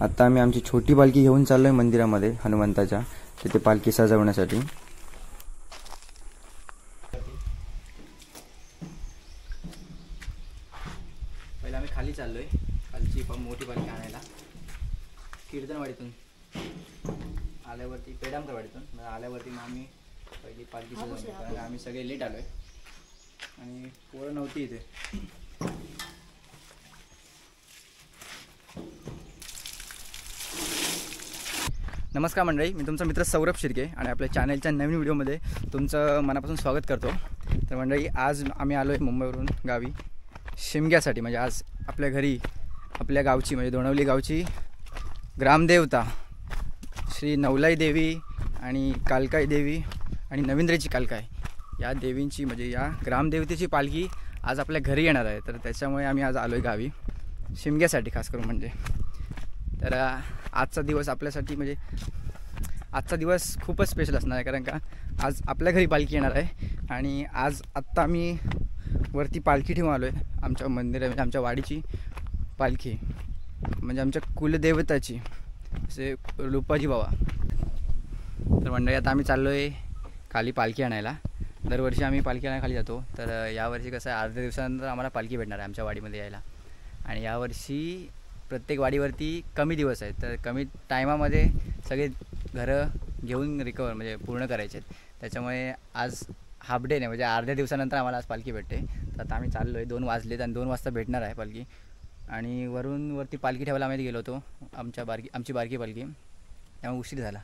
आता आम्ही आमची छोटी पालखी घेऊन चाललोय मंदिरामध्ये हनुमंताच्या, तिथे पालखी सजवण्यासाठी. पहिला आम्ही खाली चाललोय खालची मोठी पालखी आणायला कीर्तनवाडीतून. आल्यावरती पेडामकरवाडीतून आल्यावरती मग आम्ही पहिली पालखी सजवली, कारण आम्ही सगळे लेट आलोय आणि पोरं नव्हती इथे. नमस्कार मंडळी, मी तुमचा मित्र सौरभ शिर्के आणि आपल्या चॅनलच्या नवीन व्हिडिओमध्ये तुमचं मनापासून स्वागत करतो. तर मंडळी, आज आम्ही आलो आहे मुंबईवरून गावी शिमग्यासाठी. म्हणजे आज आपल्या घरी आपल्या गावची म्हणजे दोणवली गावची ग्रामदेवता श्री नवलाई देवी आणि कालकाई देवी आणि नवींद्रेची कालकाई या देवींची म्हणजे या ग्रामदेवतेची पालखी आज आपल्या घरी येणार आहे. तर त्याच्यामुळे आम्ही आज आलो आहे गावी शिमग्यासाठी खास करून. म्हणजे तर आजचा दिवस आपल्यासाठी म्हणजे आजचा दिवस खूपच स्पेशल असणार आहे, कारण का आज आपल्या घरी पालखी येणार आहे. आणि आज आत्ता आम्ही वरती पालखी ठेवून आलो आहे आमच्या मंदिरात, म्हणजे आमच्या वाडीची पालखी म्हणजे आमच्या कुलदेवताची असे रुपाजी बाबा. तर मंडळी, आता आम्ही चाललो आहे खाली पालखी आणायला. दरवर्षी आम्ही पालखी आणायला खाली जातो, तर यावर्षी कसं आहे अर्ध्या दिवसानंतर आम्हाला पालखी भेटणार आहे आमच्या वाडीमध्ये यायला. आणि यावर्षी प्रत्येक वाडीवरती कमी दिवस आहेत, तर कमी टायमामध्ये सगळे घरं घेऊन रिकवर म्हणजे पूर्ण करायचे आहेत. त्याच्यामुळे आज हाफ डे नाही म्हणजे अर्ध्या दिवसानंतर आम्हाला आज पालखी भेटते. तर आता आम्ही चाललो आहे, 2 वाजलेत आणि 2 वाजता भेटणार आहे पालखी. आणि वरती पालखी ठेवायला आम्ही गेलो होतो आमची बारकी पालखी, त्यामुळे उशीर झाला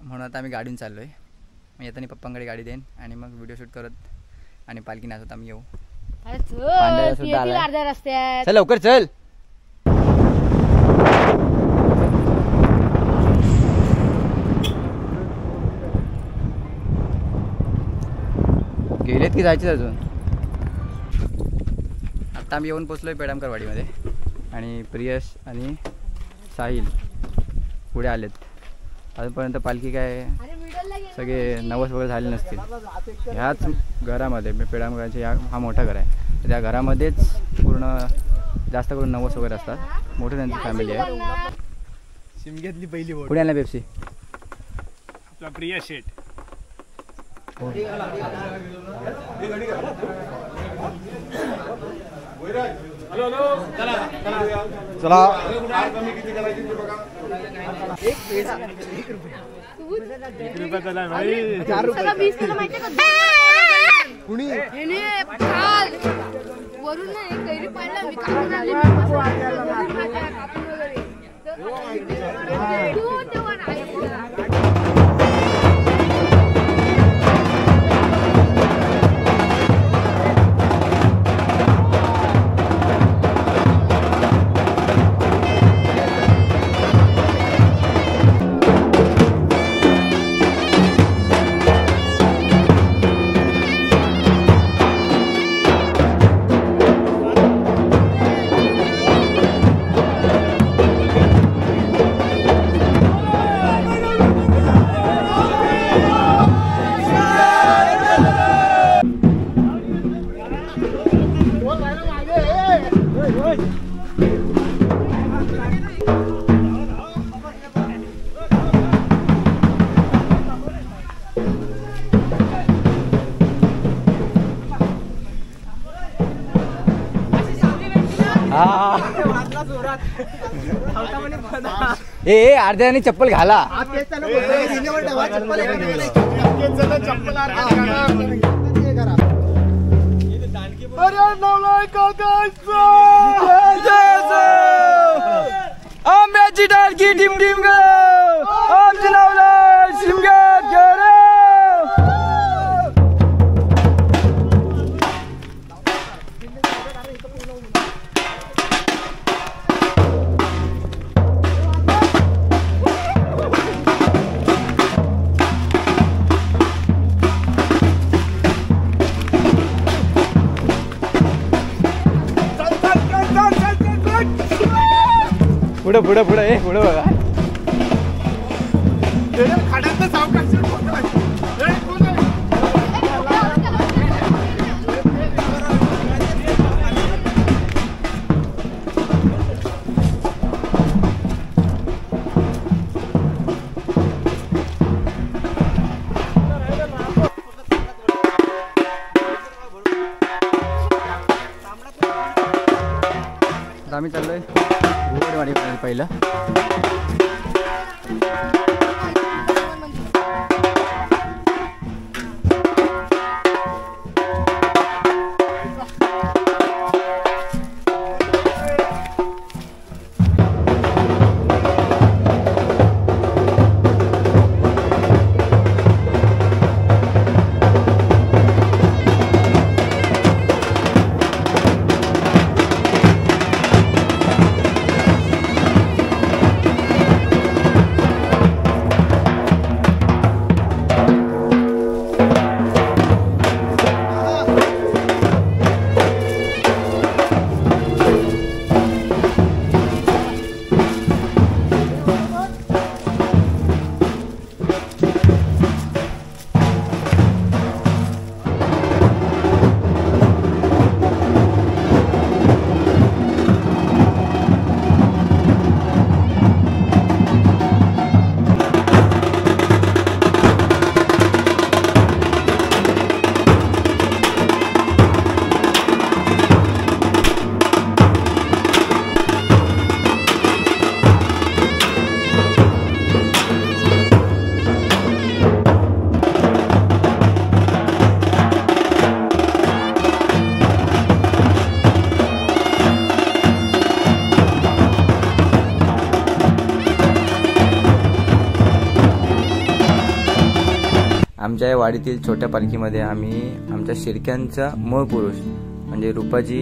म्हणून आता आम्ही गाडीने चाललो आहे. मग येताना पप्पांकडे गाडी देईन आणि मग व्हिडिओ शूट करत आणि पालखी नाचत आम्ही येऊ. चल लवकर चल. गेलेत की जायचे अजून. आता आम्ही येऊन पोचलो आहे पेडामकरवाडीमध्ये आणि प्रियश आणि साहिल पुढे आलेत. अजूनपर्यंत पालखी काय सगळे नवस वगैरे झाले नसतील. ह्याच घरामध्ये पेडामकरचे हा मोठा घर आहे, तर त्या घरामध्येच पूर्ण जास्त करून नवस वगैरे असतात. मोठी त्यांची फॅमिली आहे. शिमग्यातली पहिली पुढे आला पेप्सी आपला प्रिया शेठ. चला वरून ए अर्ध्याने चप्पल घाला. आंब्याची टाळकी टिम टिम ग आमच्या नावला शिमग्यात घर. पुढे पुढे पुढे पुढे बघा. घोडेवाडी पहिलं आमच्या या वाडीतील छोट्या पालखीमध्ये आम्ही आमच्या शिर्क्यांचा मूळ पुरुष म्हणजे रूपाजी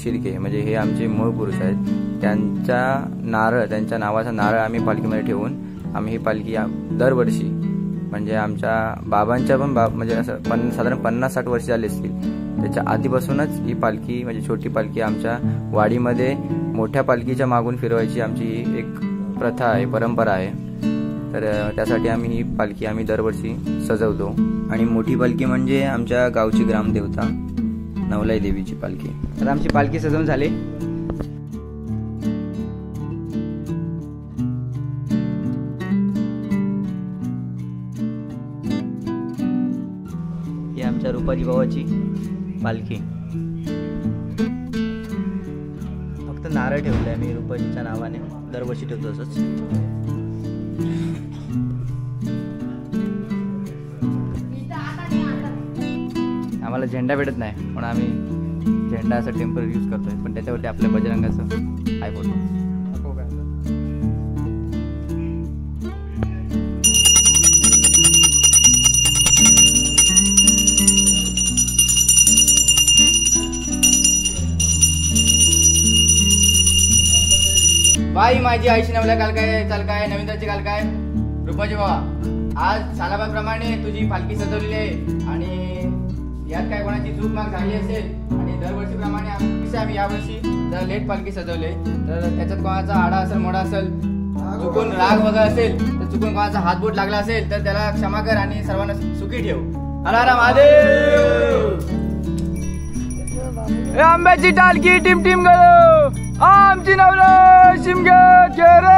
शिर्के म्हणजे हे आमचे मूळ पुरुष आहेत त्यांचा नारळ त्यांच्या नावाचा नारळ आम्ही पालखीमध्ये ठेवून आम्ही ही पालखी दरवर्षी म्हणजे आमच्या बाबांच्या पण म्हणजे असं साधारण 50-60 वर्ष झाली असतील त्याच्या आधीपासूनच ही पालखी म्हणजे छोटी पालखी आमच्या वाडीमध्ये मोठ्या पालखीच्या मागून फिरवायची आमची एक प्रथा आहे परंपरा आहे. तर त्यासाठी आम्ही ही पालखी आम्ही दरवर्षी सजवतो आणि मोठी पालखी म्हणजे आमच्या गावची ग्रामदेवता नवलाई देवीची पालखी. तर आमची पालखी सजवून झाली. ही आमच्या रूपाजी भावाची पालखी. फक्त नारळ ठेवलाय मी रूपाजीच्या नावाने दरवर्षी ठेवतो असंच. आम्हाला झेंडा भेटत नाही म्हणून आम्ही झेंडा असं टेम्पररी यूज करतोय पण त्याच्यावरती आपल्या बजरंगाचं आहे फोटो. बाई माझी आईशी नवल्या काल काय चाल काय नवीनदाची काल काय रुपाजी बाबा आज सालाबाप्रमाणे तुझी पालखी सजवलेली आहे आणि यात काय कोणाची चूक माग झाली असेल आणि दरवर्षीप्रमाणे आम्ही यावर्षी जर लेट पालखी सजवले तर त्याच्यात कोणाचा आडा असेल मोडा असेल चुकून राग वगैरे असेल तर चुकून कोणाचा हातबोट लागला असेल तर त्याला क्षमा कर आणि सर्वांना सुखी ठेव. हर हर महादेव. आंब्याची टालकी टिम टिम गळो आमची नवलं शिमग्यात घे रे.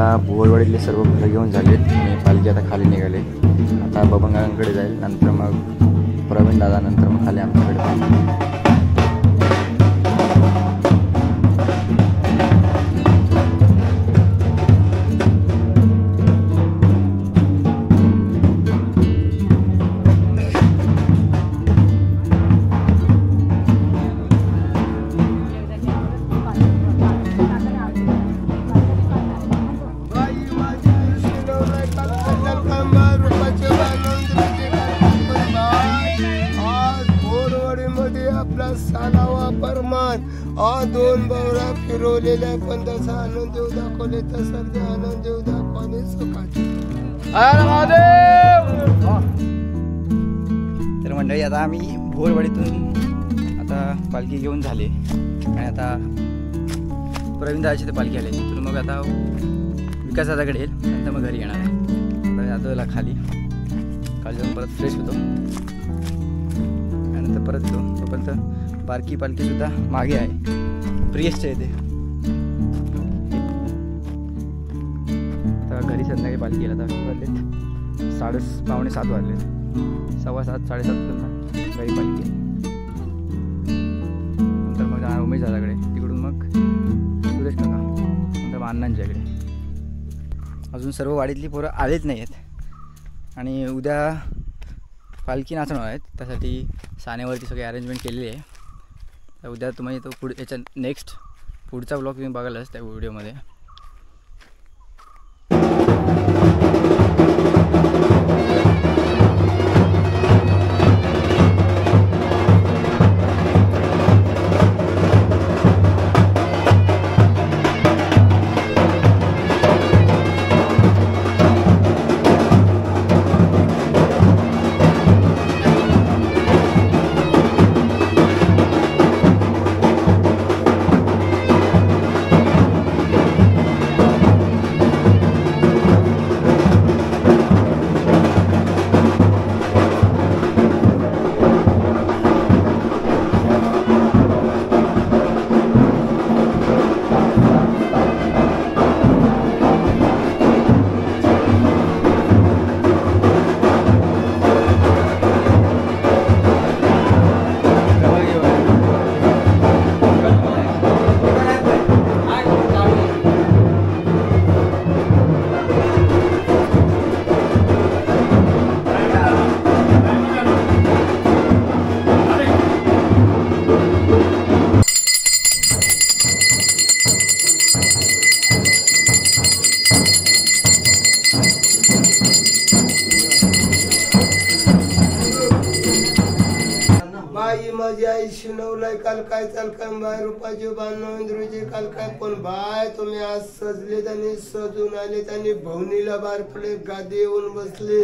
आता भुवळवाडीतले सर्व घरं घेऊन झालेत आणि पालखी आता खाली निघाले. आता बबंगांकडे जाईल, नंतर मग प्रवीण दादा, नंतर मग खाली आमच्याकडे. दोन बावळा फिरवलेल्या पण तसा आनंद देव दाखवले तसा आनंद देव दाखवले सुखाचे. तर मंडळी आता आम्ही भोरवाडीतून आता पालखी घेऊन झाले आणि आता प्रवीण दादाची ते पालखी आली. तिथून मग आता विकास दादाकडे येईल, नंतर मग घरी येणार आहे. आता यादवला खाली जाऊन परत फ्रेश होतो आणि नंतर परत येतो. तोपर्यंत बारकी पालखीसुद्धा मागे आहे, प्रियसच्या येते. आता घरी संध्याकाळी पालखी येईल. आता वाजलेत 6:45 वाजलेत, 7:15 7:30 घरी पालखी. नंतर मग जाणार उमेश दादाकडे, तिकडून मग सुरेश काका, नंतर मग अण्णांच्याकडे. अजून सर्व वाडीतली पोरं आलेच नाही आहेत आणि उद्या पालखी नाचणार आहेत. त्यासाठी सानेवरती सगळी अरेंजमेंट केलेली आहे. तर उद्या तुम्ही तो याच्या नेक्स्ट पुढचा ब्लॉग तुम्ही बघालच त्या व्हिडिओमध्ये. माझी आई शिनवलाय काल काय चाल काय बाय रुपाचे बांधव इंद्रचे काल काय पण बाय तुम्ही आज सजलेत आणि सजून आलेत आणि भवनीला बार पडले गादी येऊन बसले.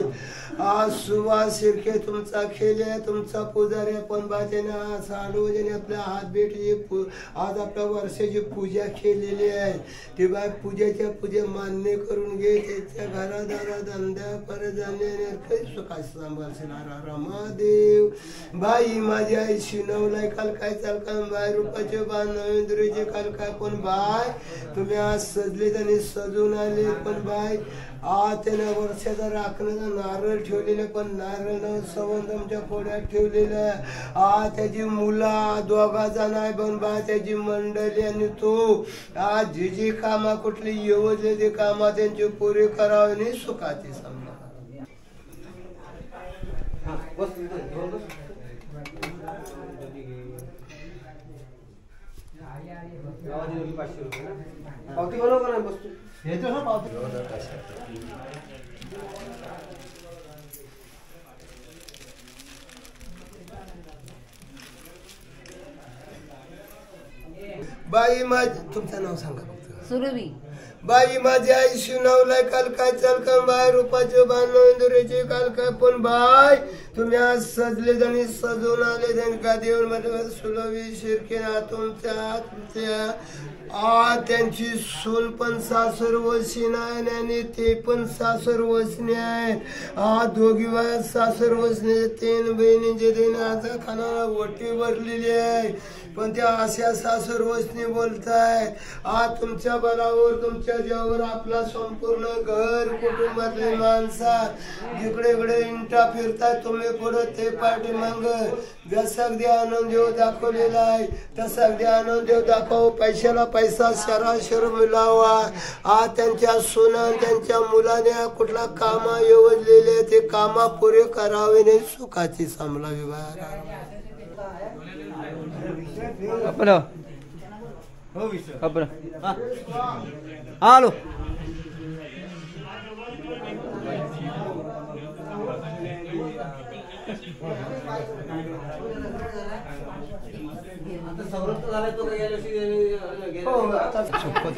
आज सुवास शिरखे तुमचा खेळ तुमचा पुजारी पण बाय त्याने आज साडूने आपल्या हात भेटली आज आपल्या वर्षाची पूजा केलेली आहे. ते बाय पूजेच्या पूजे मान्य करून घे त्याच्या घरा दारा धंद्या परत जाणे काही सुखास सांभाळशील रमादेव. बाई माझी आई शिनवलाय काल काय चाल काय बाय रुपाचे बांधव इंद्रचे काल काय पण बाय तुम्ही आज सजलेत आणि सजून आले पण बाय त्याने वर्षाचा राखण्याचा नारळ ठेवलेला पण नारळ न संबंध आमच्या पोड्यात ठेवलेला त्याची मुला दोघा जण आहे पण बा त्याची मंडळी आणि तो आज जी जी कामा कुठली येवले ते कामा त्यांची पुरी करावी आणि सुखाची समजा. पावती बनव का नाही बसतो येतो ना पावती. बाई माझ तुमचं नाव सांगा फक्त. सुरभी. बाई माझी आई शिनवलाय काल काय चाल का बाय रुपाचे बांधव इंदुरीचे काल काय पण बाय तुम्ही आज सजले आणि सजून आले त्यांनी का देऊन सुलभी शिरके तुमच्या त्यांची सून पण सासर वसणी आहे आणि ते पण सासर वसणी आहेत. दोघी वयात सासर वसणी 3 बहिणींचे 3 आज खानाला वटी भरलेली आहे. पण त्या अशा सासरवसनी बोलताय. आज तुमच्या बलावर तुमच्या जीवावर आपला संपूर्ण घर कुटुंबातली माणसा जिकडे इकडे इंटा फिरताय. तुम्ही पुढे ते पाठीमाग जसा अगदी आनंद देव दाखवलेला आहे तसा अगदी आनंद देव दाखव. पैशाला पैसा शराशर मिळावा. आज त्यांच्या सुना त्यांच्या मुलाने कुठला कामा योजलेले ते कामा पुरे करावे नाही सुखाची सांभाळावी. आपण आलो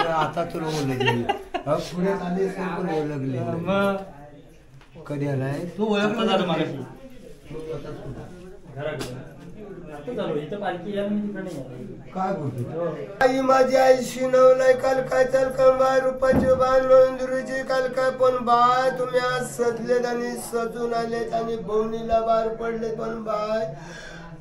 आता तुला ओळखले पुढे आले पण ओळखले कधी आलाय तू ओळखलं काय बोलतो आई माझी आई शिनवलाय काल काय चाल का बाय रुपाचे बाय नोंदुरीचे काल काय पण बाय तुम्ही आज सजलेत आणि सजून आलेत आणि भवनीला बाहेर पडले पण बाय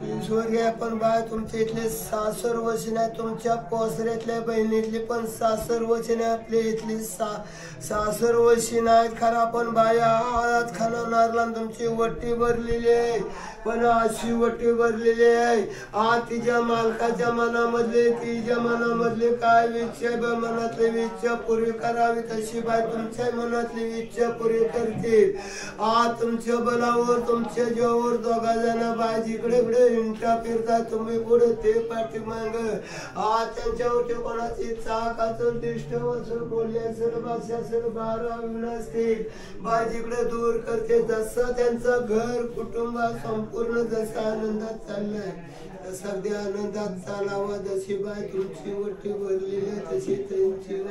ईश्वरी पण बाय तुमच्या इथले सासर वचन आहे. तुमच्या पोसऱ्यातल्या बहिणीतली पण सासर वचन आहे. आपल्या इथली सासर वचन आहेत खरा पण बाय आज खाना नारला तुमची वट्टी भरलेली आहे. पण अशी वट्टी भरलेली आहे. आज तिच्या मालकाच्या मनामधले तिच्या मनामधले काय इच्छा मनातली इच्छा पुरी करावी तशी बाय तुमच्या मनातली इच्छा पुरी करते. आज तुमच्या बलावर तुमच्या जीवावर दोघा जण बाय जिकडे इकडे इंटा फिरता तुम्ही पुढे ते पाठीमाग. आज त्यांच्यावरती कोणाची चाक असेल दिष्ट असेल बोलले असेल भाषा असेल बारा असतील बाय जिकडे दूर करते. जसं त्यांचं घर कुटुंब संपूर्ण जसा आनंदात चाललाय तसा अगदी आनंदात चालावा. जशी बाय तुमची वट्टी भरलेली तशी त्यांची